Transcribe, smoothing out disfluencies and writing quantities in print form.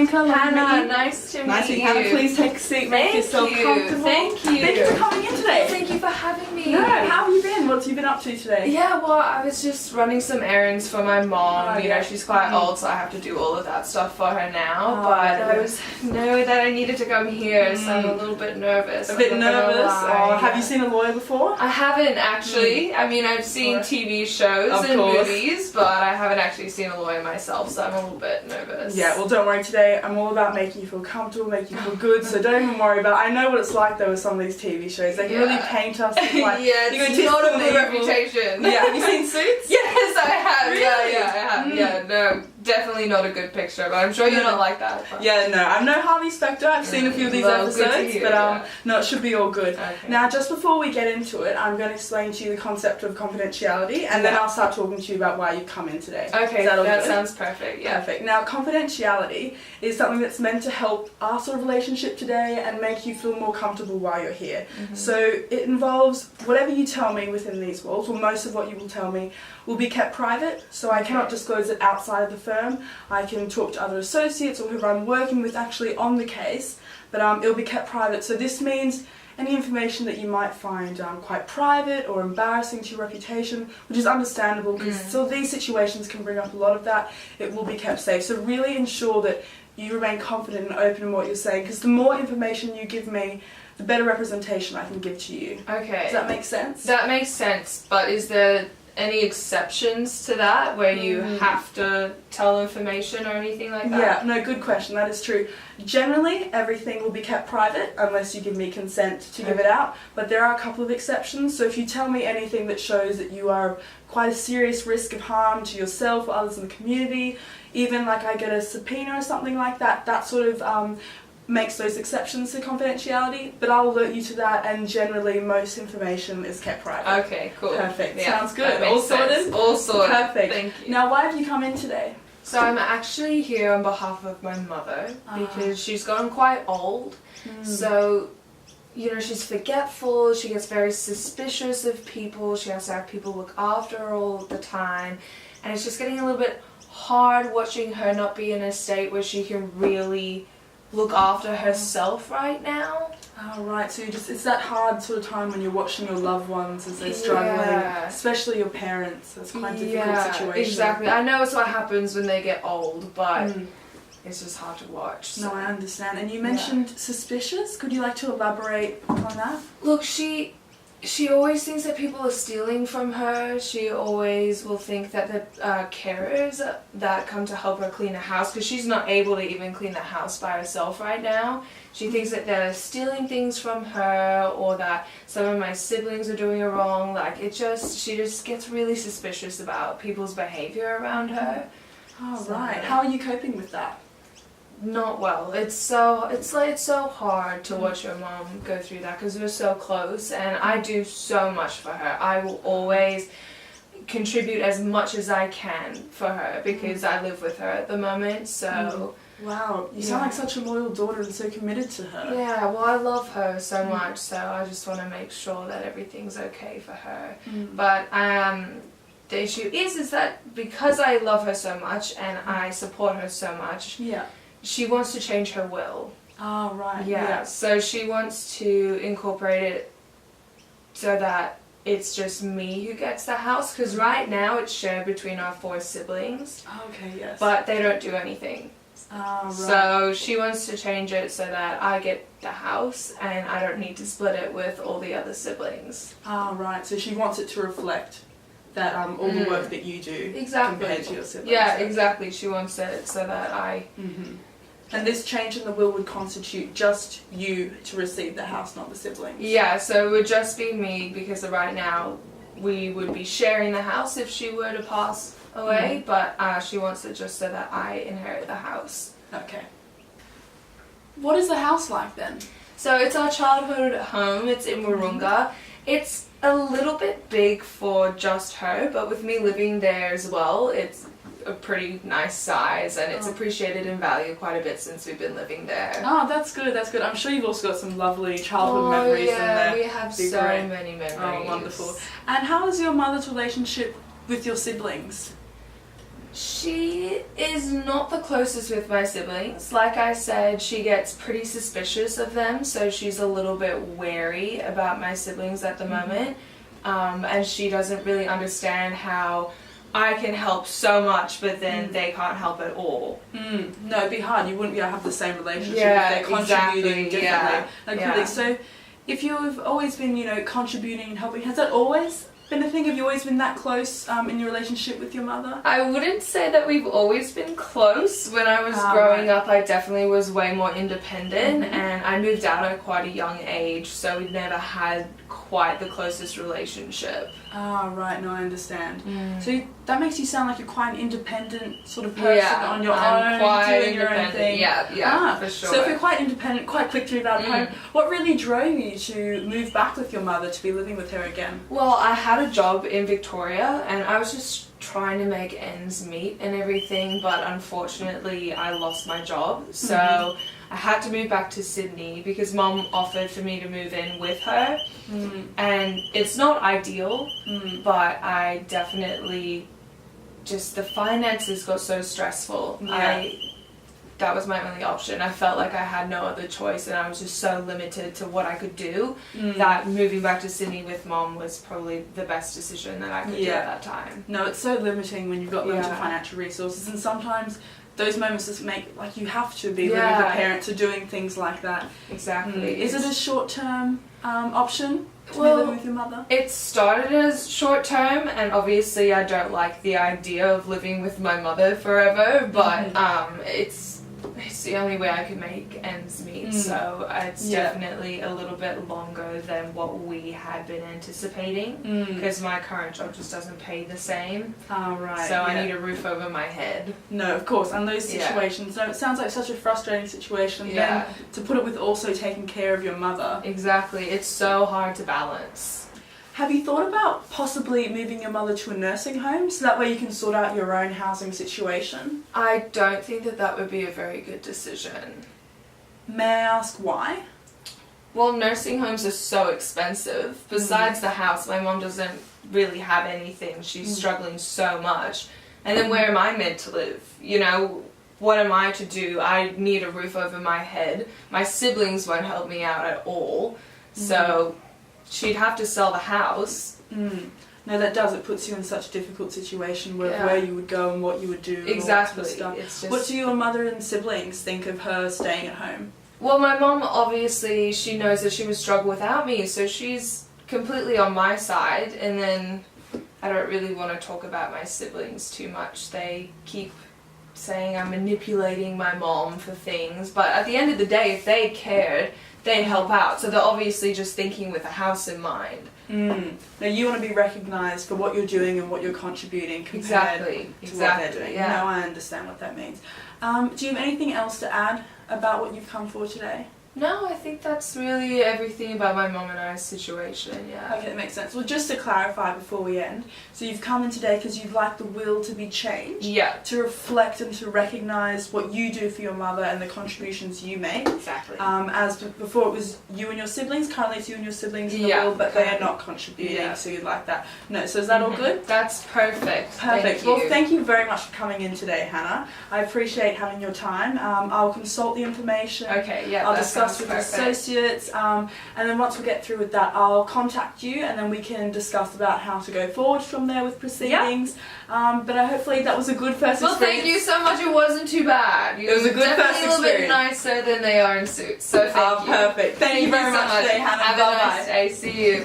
Bianca. Hannah, nice to meet you. Hannah, please take a seat. Make yourself comfortable. Thank you. Thank you for coming in today. Thank you for having me. No, how have you been? What have you been up to today? Yeah, well, I was just running some errands for my mom. You know, she's quite old, so I have to do all of that stuff for her now. But I know that I needed to come here, so I'm a little bit nervous. A bit nervous? Have you seen a lawyer before? I haven't actually. I mean, I've seen TV shows and movies, but I haven't actually seen a lawyer myself, so I'm a little bit nervous. Yeah, well, don't worry. Today I'm all about making you feel comfortable, making you feel good, so don't even worry about it. I know what it's like though with some of these TV shows. They can really paint us as like, it's not a good reputation. Yeah, have you seen Suits? Yes, I have. Really? Yeah, I have. Yeah, no, definitely not a good picture, but I'm sure you're not like that. But. Yeah, no, I'm no Harvey Specter. I've seen a few of these episodes, but no, it should be all good. Okay. Now, just before we get into it, I'm going to explain to you the concept of confidentiality, and then I'll start talking to you about why you've come in today. Okay, that sounds perfect. Yeah. Perfect. Now, confidentiality is something that's meant to help our sort of relationship today and make you feel more comfortable while you're here. So it involves whatever you tell me within these walls, or most of what you will tell me, will be kept private, so I cannot disclose it outside of the firm. I can talk to other associates or whoever I'm working with actually on the case, but it'll be kept private. So this means any information that you might find quite private or embarrassing to your reputation, which is understandable because so these situations can bring up a lot of that, it will be kept safe. So really ensure that you remain confident and open in what you're saying, because the more information you give me, the better representation I can give to you. Okay. Does that make sense? That makes sense, but is there any exceptions to that where you have to tell information or anything like that? Yeah, no, good question. That is true. Generally, everything will be kept private unless you give me consent to give it out, but there are a couple of exceptions. So if you tell me anything that shows that you are quite a serious risk of harm to yourself or others in the community, even like I get a subpoena or something like that, that sort of makes those exceptions to confidentiality, but I'll alert you to that, and generally most information is kept private. Okay, cool. Perfect. Yeah, sounds good. All sorted? All sorted. Perfect. Thank you. Now, why have you come in today? So I'm actually here on behalf of my mother because she's gotten quite old. So, you know, she's forgetful, she gets very suspicious of people, she has to have people look after her all the time, and it's just getting a little bit hard watching her not be in a state where she can really look after herself right now. Oh, right, so it's that hard sort of time when you're watching your loved ones as they're struggling, especially your parents. It's quite a difficult situation. Exactly. I know it's what happens when they get old, but it's just hard to watch. So. No, I understand. And you mentioned suspicious. Could you like to elaborate on that? Look, she always thinks that people are stealing from her. She always will think that the carers that come to help her clean the house, because she's not able to even clean the house by herself right now, she thinks that they're stealing things from her, or that some of my siblings are doing her wrong. Like, she just gets really suspicious about people's behavior around her. Oh, right. How are you coping with that? Not well. It's so hard to watch your mom go through that because we're so close, and I do so much for her. I will always contribute as much as I can for her because I live with her at the moment. So wow, you sound like such a loyal daughter and so committed to her. Yeah, well, I love her so much, so I just want to make sure that everything's okay for her. But the issue is that because I love her so much and I support her so much, she wants to change her will. Oh, right. Yeah, so she wants to incorporate it so that it's just me who gets the house, because right now it's shared between our 4 siblings. Okay, yes. But they don't do anything. Oh, right. So she wants to change it so that I get the house and I don't need to split it with all the other siblings. Oh, right. So she wants it to reflect that all the work that you do compared to your siblings. Yeah, exactly. She wants it so that I... And this change in the will would constitute just you to receive the house, not the siblings? Yeah, so it would just be me, because right now we would be sharing the house if she were to pass away, but she wants it just so that I inherit the house. Okay. What is the house like then? So it's our childhood home. It's in Wahroonga. It's a little bit big for just her, but with me living there as well, it's a pretty nice size, and it's appreciated in value quite a bit since we've been living there. Oh, that's good, that's good. I'm sure you've also got some lovely childhood memories in there. We have so many memories. Oh, wonderful. And how is your mother's relationship with your siblings? She is not the closest with my siblings. Like I said, she gets pretty suspicious of them, so she's a little bit wary about my siblings at the moment. And she doesn't really understand how I can help so much, but then they can't help at all. No, it'd be hard. You wouldn't be able to have the same relationship Yeah, if they're contributing exactly. differently. Yeah. Really. So, if you've always been, contributing and helping, has that always been a thing? Have you always been that close in your relationship with your mother? I wouldn't say that we've always been close. When I was growing up, I definitely was way more independent, and I moved out at quite a young age, so we never had quite the closest relationship. Right, no, I understand. So that makes you sound like you're quite an independent sort of person on your own, quite doing your own thing. Yeah, for sure. So if you're quite independent, quite quick to move out of home, what really drove you to move back with your mother, to be living with her again? Well, I had a job in Victoria, and I was just trying to make ends meet and everything, but unfortunately I lost my job, so I had to move back to Sydney because Mum offered for me to move in with her, and it's not ideal, but I definitely the finances got so stressful. That was my only option. I felt like I had no other choice, and I was just so limited to what I could do that moving back to Sydney with Mom was probably the best decision that I could do at that time. No, it's so limiting when you've got limited financial resources, and sometimes those moments just make, like, you have to be living with a parent to doing things like that. Exactly. Is it a short-term option to be living with your mother? It started as short-term, and obviously I don't like the idea of living with my mother forever, but it's the only way I could make ends meet, so it's definitely a little bit longer than what we had been anticipating, because my current job just doesn't pay the same. Right. So I need a roof over my head. No, of course, and those situations, no, it sounds like such a frustrating situation, then to put it with also taking care of your mother. Exactly, it's so hard to balance. Have you thought about possibly moving your mother to a nursing home so that way you can sort out your own housing situation? I don't think that that would be a very good decision. May I ask why? Well, nursing homes are so expensive. Besides the house, my mom doesn't really have anything. She's struggling so much. And then where am I meant to live? What am I to do? I need a roof over my head. My siblings won't help me out at all. So she'd have to sell the house. No, that does. It puts you in such a difficult situation where you would go and what you would do. Exactly. And all that sort of It's stuff. What do your mother and siblings think of her staying at home? Well, my mom, obviously, she knows that she would struggle without me, so she's completely on my side. And then I don't really want to talk about my siblings too much. They keep saying I'm manipulating my mom for things, but at the end of the day, if they cared, they'd help out. So they're obviously just thinking with a house in mind. Now you want to be recognised for what you're doing and what you're contributing compared to what they're doing. Yeah. No, I understand what that means. Do you have anything else to add about what you've come for today? No, I think that's really everything about my mom and I's situation, Okay, that makes sense. Well, just to clarify before we end, so you've come in today because you'd like the will to be changed, to reflect and to recognise what you do for your mother and the contributions you make. Exactly. As before it was you and your siblings, currently it's you and your siblings in the will, but they are not contributing, so you'd like that. No, so is that all good? That's perfect. Perfect. Well, thank you very much for coming in today, Hannah. I appreciate having your time. I'll consult the information. I'll discuss with associates, and then once we get through with that, I'll contact you, and then we can discuss about how to go forward from there with proceedings. But hopefully that was a good first experience. Well, thank you so much. It wasn't too bad. It was a good first experience. A little bit nicer than they are in Suits. So thank you. Perfect. Thank you very much today, Hannah. Have a nice day. See you.